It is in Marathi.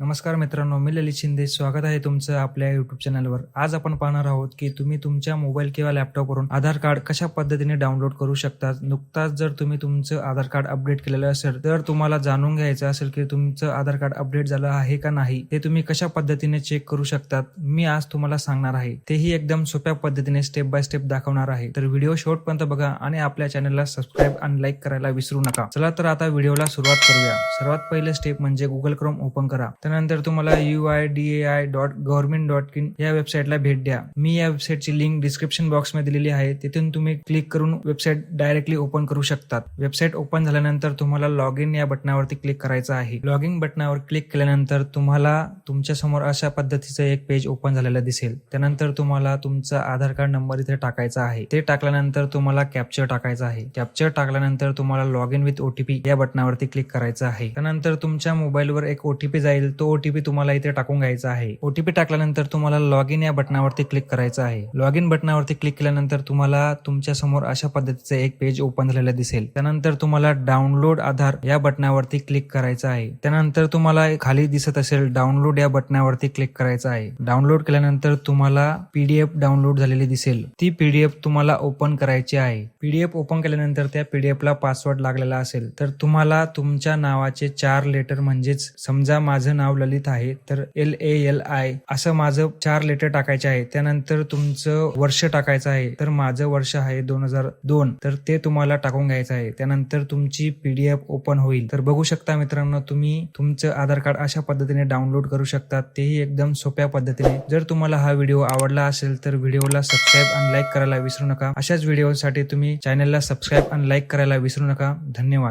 नमस्कार मित्रांनो, मी ललित शिंदे. स्वागत आहे तुमचं आपल्या YouTube चॅनलवर. आज आपण पाहणार आहोत की तुम्ही तुमच्या मोबाईल किंवा लॅपटॉपवरून आधार कार्ड कशा पद्धतीने डाउनलोड करू शकता. नुकताच जर तुम्ही तुमचं आधार कार्ड अपडेट केलेलं असेल तर तुम्हाला जाणून घ्यायचं असेल की तुमचं आधार कार्ड अपडेट झालं आहे का नाही, ते तुम्ही कशा पद्धतीने चेक करू शकतात, मी आज तुम्हाला सांगणार आहे. तेही एकदम सोप्या पद्धतीने स्टेप बाय स्टेप दाखवणार आहे. तर व्हिडिओ शेवटपर्यंत बघा आणि आपल्या चॅनलला सबस्क्राईब आणि लाईक करायला विसरू नका. चला तर आता व्हिडिओला सुरुवात करूया. सर्वात पहिले स्टेप म्हणजे गुगल क्रोम ओपन करा. त्यानंतर तुम्हाला uidai.government.in या वेबसाईटला भेट द्या. मी या वेबसाईटची लिंक डिस्क्रिप्शन बॉक्स मध्ये दिलेली आहे. तिथून तुम्ही क्लिक करून वेबसाईट डायरेक्टली ओपन करू शकतात. वेबसाईट ओपन झाल्यानंतर तुम्हाला लॉग इन या बटनावरती क्लिक करायचं आहे. लॉग इन बटनावर क्लिक केल्यानंतर तुम्हाला तुमच्या समोर अशा पद्धतीचं एक पेज ओपन झालेलं दिसेल. त्यानंतर तुम्हाला तुमचा आधार कार्ड नंबर इथे टाकायचा आहे. ते टाकल्यानंतर तुम्हाला कॅप्चर टाकायचा आहे. कॅप्चर टाकल्यानंतर तुम्हाला लॉग इन विथ ओटीपी या बटनावरती क्लिक करायचं आहे. त्यानंतर तुमच्या मोबाईलवर एक ओटीपी जाईल. तो ओटीपी तुम्हाला इथे टाकून घ्यायचा आहे. ओटीपी टाकल्यानंतर तुम्हाला लॉग इन या बटनावरती क्लिक करायचं आहे. लॉग इन बटनावरती क्लिक केल्यानंतर तुम्हाला तुमच्या समोर अशा पद्धतीचं एक पेज ओपन झालेलं दिसेल. त्यानंतर तुम्हाला डाउनलोड आधार या बटनावरती क्लिक करायचं आहे. त्यानंतर तुम्हाला खाली दिसत असेल डाउनलोड या बटनावरती क्लिक करायचं आहे. डाउनलोड केल्यानंतर तुम्हाला पीडीएफ डाउनलोड झालेली दिसेल. ती पीडीएफ तुम्हाला ओपन करायची आहे. पीडीएफ ओपन केल्यानंतर त्या पीडीएफ ला पासवर्ड लागलेला असेल तर तुम्हाला तुमच्या नावाचे 4 लेटर, म्हणजेच समजा माझं नाव ललित आहे तर LALI असं माझं 4 लेटर टाकायचे आहे. त्यानंतर तुमचं वर्ष टाकायचं आहे. तर माझं वर्ष आहे 2002, तर ते तुम्हाला टाकून घ्यायचं आहे. त्यानंतर तुमची पीडीएफ ओपन होईल. तर बघू शकता मित्रांनो, तुम्ही तुमचं आधार कार्ड अशा पद्धतीने डाउनलोड करू शकता, तेही एकदम सोप्या पद्धतीने. जर तुम्हाला हा व्हिडिओ आवडला असेल तर व्हिडिओला सबस्क्राईब आणि लाईक करायला विसरू नका. अशाच व्हिडिओसाठी तुम्ही चॅनलला सबस्क्राईब आणि लाईक करायला विसरू नका. धन्यवाद.